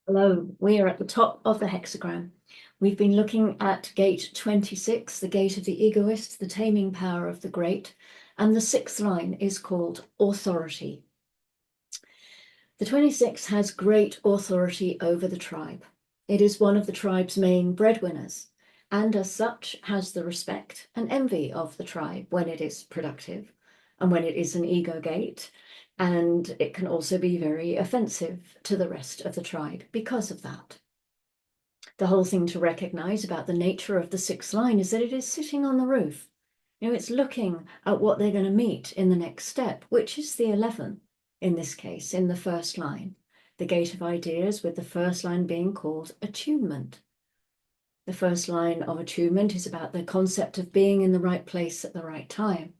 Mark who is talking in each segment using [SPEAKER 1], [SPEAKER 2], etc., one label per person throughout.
[SPEAKER 1] Hello, we are at the top of the hexagram. We've been looking at gate 26, the gate of the egoist, the taming power of the great, and the sixth line is called authority. The 26 has great authority over the tribe. It is one of the tribe's main breadwinners, and as such has the respect and envy of the tribe when it is productive and when it is an ego gate. And it can also be very offensive to the rest of the tribe because of that. The whole thing to recognize about the nature of the sixth line is that it is sitting on the roof. It's looking at what they're going to meet in the next step, which is the 11 in this case, in the first line. The gate of ideas, with the first line being called attunement. The first line of attunement is about the concept of being in the right place at the right time.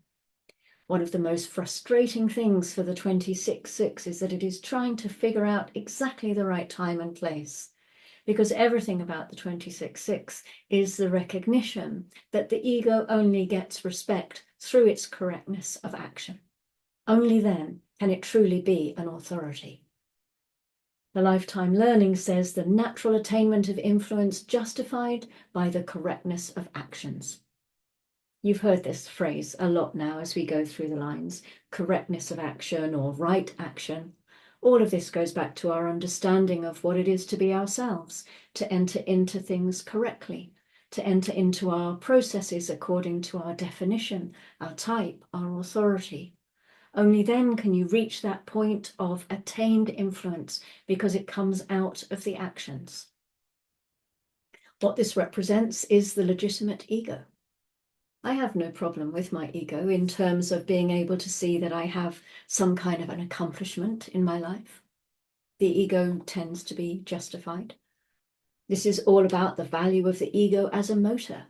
[SPEAKER 1] One of the most frustrating things for the 26-6 is that it is trying to figure out exactly the right time and place, because everything about the 26-6 is the recognition that the ego only gets respect through its correctness of action. Only then can it truly be an authority. The lifetime learning says the natural attainment of influence justified by the correctness of actions. You've heard this phrase a lot now as we go through the lines, correctness of action or right action. All of this goes back to our understanding of what it is to be ourselves, to enter into things correctly, to enter into our processes according to our definition, our type, our authority. Only then can you reach that point of attained influence, because it comes out of the actions. What this represents is the legitimate ego. I have no problem with my ego in terms of being able to see that I have some kind of an accomplishment in my life. The ego tends to be justified. This is all about the value of the ego as a motor,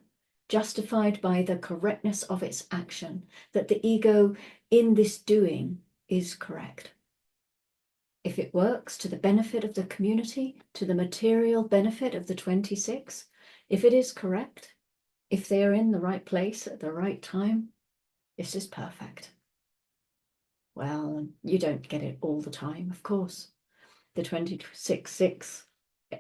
[SPEAKER 1] justified by the correctness of its action, that the ego in this doing is correct. If it works to the benefit of the community, to the material benefit of the 26, if it is correct, if they are in the right place at the right time, this is perfect. Well, you don't get it all the time, of course. The 26-6,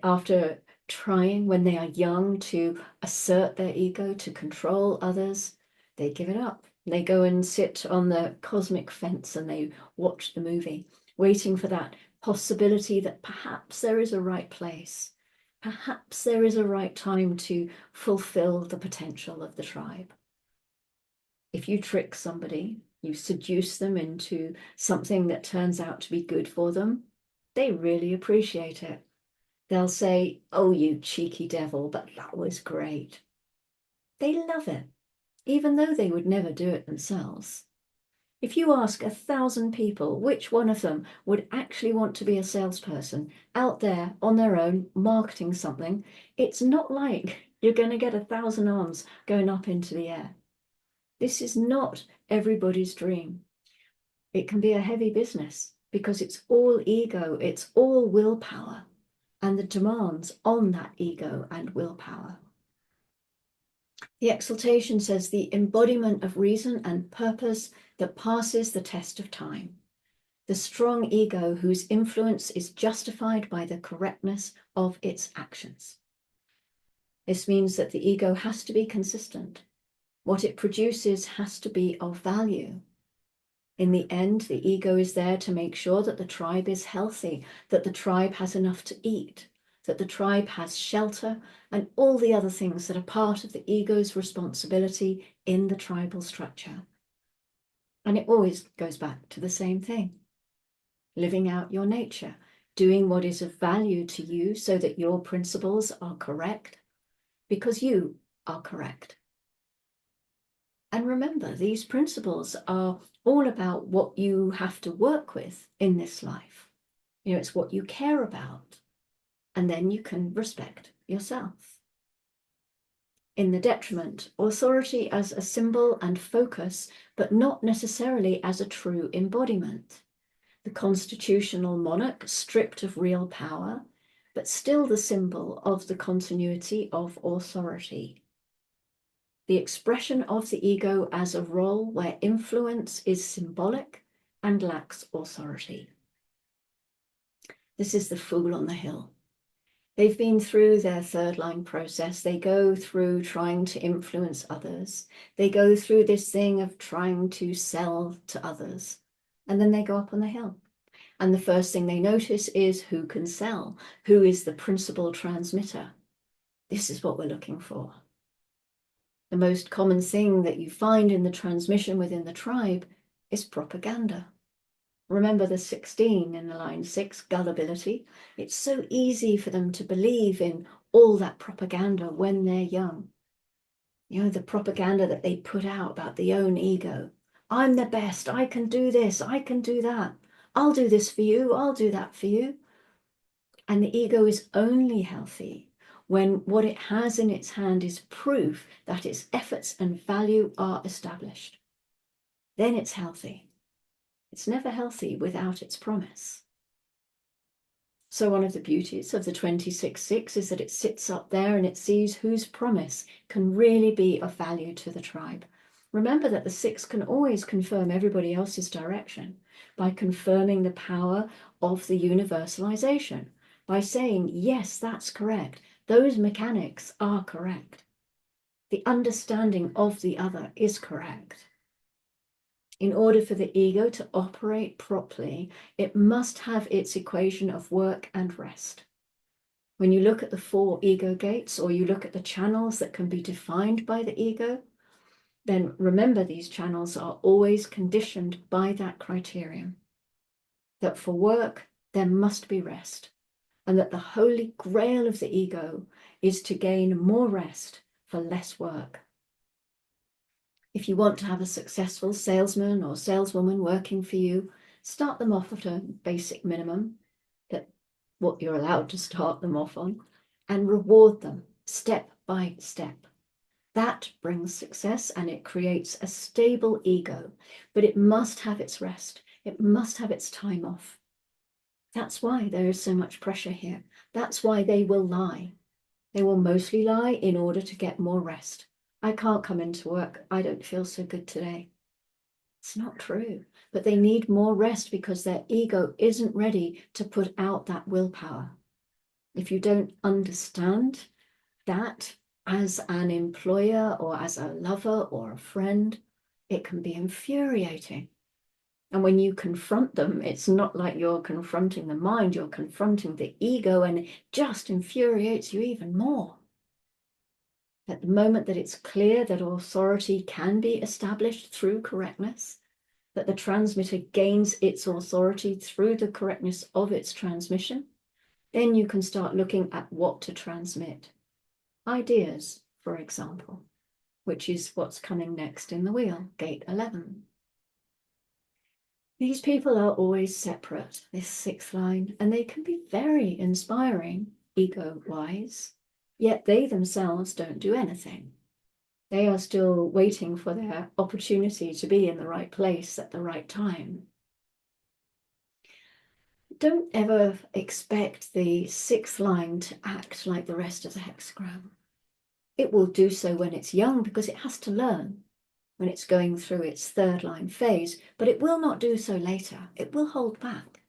[SPEAKER 1] after trying when they are young to assert their ego, to control others, they give it up. They go and sit on the cosmic fence and they watch the movie, waiting for that possibility that perhaps there is a right place. Perhaps there is a right time to fulfill the potential of the tribe. If you trick somebody, you seduce them into something that turns out to be good for them, they really appreciate it. They'll say, "Oh, you cheeky devil, but that was great." They love it, even though they would never do it themselves. If you ask 1,000 people which one of them would actually want to be a salesperson out there on their own marketing something, it's not like you're going to get 1,000 arms going up into the air. This is not everybody's dream. It can be a heavy business because it's all ego, it's all willpower, and the demands on that ego and willpower. The exaltation says the embodiment of reason and purpose that passes the test of time. The strong ego whose influence is justified by the correctness of its actions. This means that the ego has to be consistent. What it produces has to be of value. In the end, the ego is there to make sure that the tribe is healthy, that the tribe has enough to eat, that the tribe has shelter, and all the other things that are part of the ego's responsibility in the tribal structure. And it always goes back to the same thing. Living out your nature, doing what is of value to you so that your principles are correct, because you are correct. And remember, these principles are all about what you have to work with in this life. It's what you care about. And then you can respect yourself. In the detriment, authority as a symbol and focus, but not necessarily as a true embodiment. The constitutional monarch stripped of real power, but still the symbol of the continuity of authority. The expression of the ego as a role where influence is symbolic and lacks authority. This is the fool on the hill. They've been through their third line process. They go through trying to influence others. They go through this thing of trying to sell to others. And then they go up on the hill. And the first thing they notice is who can sell, who is the principal transmitter. This is what we're looking for. The most common thing that you find in the transmission within the tribe is propaganda. Remember the 16 in the line 6, gullibility. It's so easy for them to believe in all that propaganda when they're young. You know, the propaganda that they put out about the own ego. I'm the best, I can do this, I can do that. I'll do this for you, I'll do that for you. And the ego is only healthy when what it has in its hand is proof that its efforts and value are established. Then it's healthy. It's never healthy without its promise. So one of the beauties of the 26-6 is that it sits up there and it sees whose promise can really be of value to the tribe. Remember that the 6 can always confirm everybody else's direction by confirming the power of the universalization, by saying, yes, that's correct. Those mechanics are correct. The understanding of the other is correct. In order for the ego to operate properly, it must have its equation of work and rest. When you look at the 4 ego gates, or you look at the channels that can be defined by the ego, then remember these channels are always conditioned by that criterion. That for work, there must be rest. And that the holy grail of the ego is to gain more rest for less work. If you want to have a successful salesman or saleswoman working for you, start them off at a basic minimum, that what you're allowed to start them off on, and reward them step by step. That brings success and it creates a stable ego, but it must have its rest. It must have its time off. That's why there is so much pressure here. That's why they will lie. They will mostly lie in order to get more rest. I can't come into work. I don't feel so good today. It's not true, but they need more rest because their ego isn't ready to put out that willpower. If you don't understand that as an employer or as a lover or a friend, it can be infuriating. And when you confront them, it's not like you're confronting the mind, you're confronting the ego, and it just infuriates you even more. At the moment that it's clear that authority can be established through correctness, that the transmitter gains its authority through the correctness of its transmission, then you can start looking at what to transmit. Ideas, for example, which is what's coming next in the wheel, gate 11. These people are always separate, this 6th line, and they can be very inspiring, ego-wise. Yet they themselves don't do anything. They are still waiting for their opportunity to be in the right place at the right time. Don't ever expect the 6th line to act like the rest of the hexagram. It will do so when it's young because it has to learn, when it's going through its 3rd line phase, but it will not do so later. It will hold back.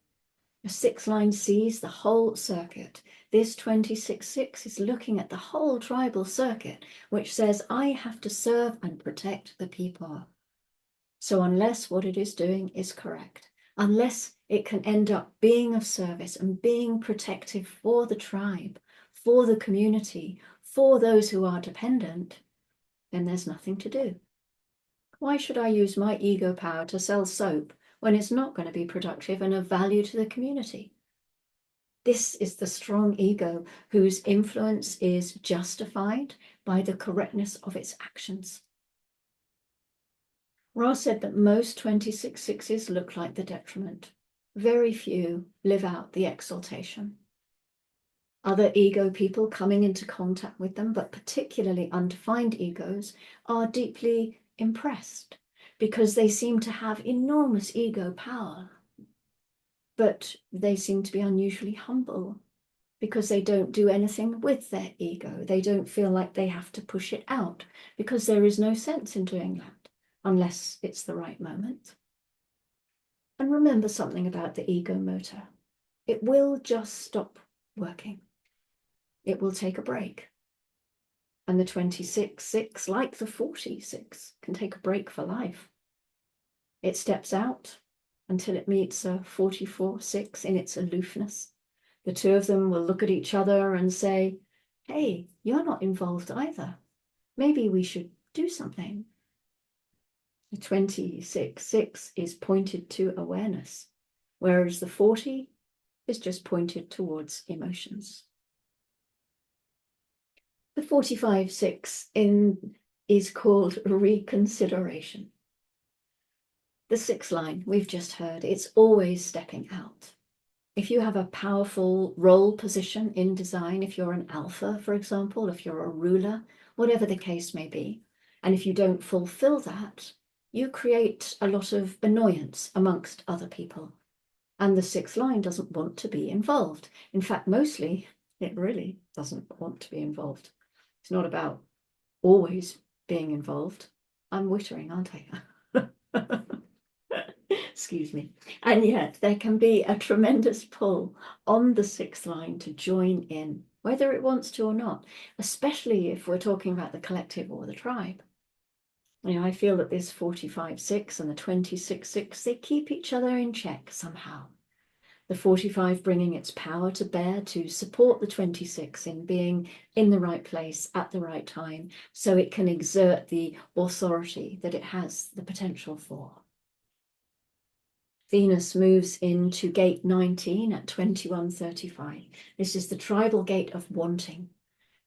[SPEAKER 1] A 6th line sees the whole circuit. This 26-6 is looking at the whole tribal circuit, which says, I have to serve and protect the people. So unless what it is doing is correct, unless it can end up being of service and being protective for the tribe, for the community, for those who are dependent, then there's nothing to do. Why should I use my ego power to sell soap when it's not going to be productive and of value to the community? This is the strong ego whose influence is justified by the correctness of its actions. Ra said that most 26-6s look like the detriment. Very few live out the exaltation. Other ego people coming into contact with them, but particularly undefined egos, are deeply impressed because they seem to have enormous ego power. But they seem to be unusually humble because they don't do anything with their ego. They don't feel like they have to push it out because there is no sense in doing that unless it's the right moment. And remember something about the ego motor. It will just stop working. it will take a break. And the 26-6, like the 46, can take a break for life. It steps out until it meets a 44-6 in its aloofness. The two of them will look at each other and say, hey, you're not involved either. Maybe we should do something. The 26-6 is pointed to awareness, whereas the 40 is just pointed towards emotions. The 45-6 is called reconsideration. The 6th line we've just heard, it's always stepping out. If you have a powerful role position in design, if you're an alpha, for example, if you're a ruler, whatever the case may be, and if you don't fulfill that, you create a lot of annoyance amongst other people. And the 6th line doesn't want to be involved. In fact, mostly it really doesn't want to be involved. It's not about always being involved. I'm wittering, aren't I? Excuse me. And yet there can be a tremendous pull on the 6th line to join in, whether it wants to or not, especially if we're talking about the collective or the tribe. You know, I feel that this 45-6 and the 26-6, they keep each other in check somehow. The 45 bringing its power to bear to support the 26 in being in the right place at the right time, so it can exert the authority that it has the potential for. Venus moves into gate 19 at 21:35. This is the tribal gate of wanting,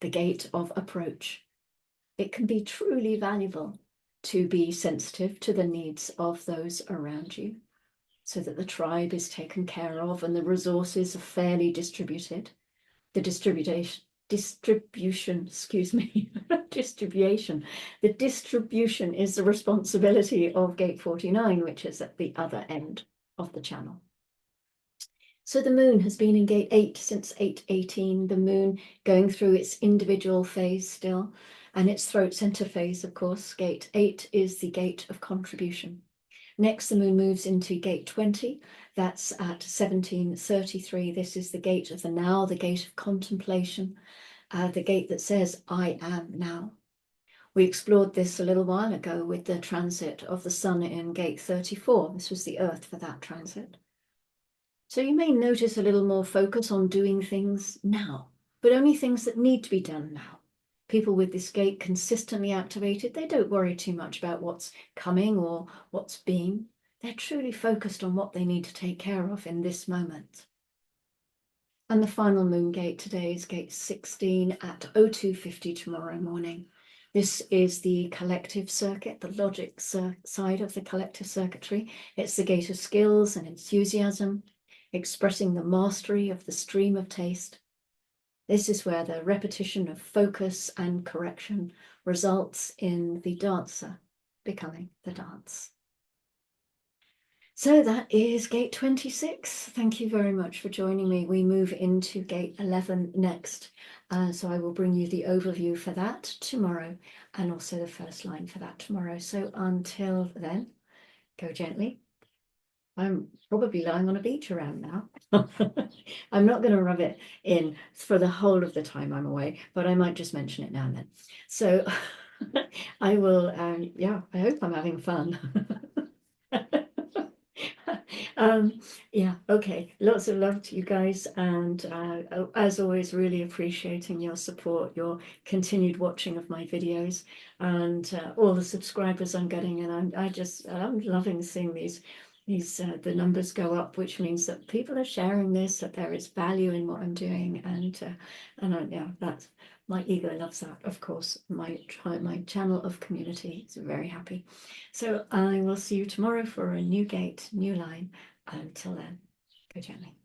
[SPEAKER 1] the gate of approach. It can be truly valuable to be sensitive to the needs of those around you, so that the tribe is taken care of and the resources are fairly distributed. The distribution, The distribution is the responsibility of gate 49, which is at the other end of the channel. So the moon has been in gate 8 since 8:18, the moon going through its individual phase still, and its throat center phase, of course. Gate 8 is the gate of contribution. Next, the moon moves into gate 20. That's at 17:33. This is the gate of the now, the gate of contemplation, the gate that says, I am now. We explored this a little while ago with the transit of the sun in gate 34. This was the earth for that transit. So you may notice a little more focus on doing things now, but only things that need to be done now. People with this gate consistently activated, they don't worry too much about what's coming or what's been. They're truly focused on what they need to take care of in this moment. And the final moon gate today is gate 16 at 02:50 tomorrow morning. This is the collective circuit, the logic side of the collective circuitry. It's the gate of skills and enthusiasm, expressing the mastery of the stream of taste. This is where the repetition of focus and correction results in the dancer becoming the dance. So that is gate 26. Thank you very much for joining me. We move into gate 11 next. So I will bring you the overview for that tomorrow, and also the first line for that tomorrow. So until then, go gently. I'm probably lying on a beach around now. I'm not going to rub it in for the whole of the time I'm away, but I might just mention it now and then. So I will, yeah, I hope I'm having fun. Yeah, okay. Lots of love to you guys. And as always, really appreciating your support, your continued watching of my videos, and all the subscribers I'm getting. And I'm loving seeing the numbers go up, which means that people are sharing this, that there is value in what I'm doing, and yeah, that's my ego loves that. Of course, my channel of community is very happy. So I will see you tomorrow for a new gate, new line. Until then, go gently.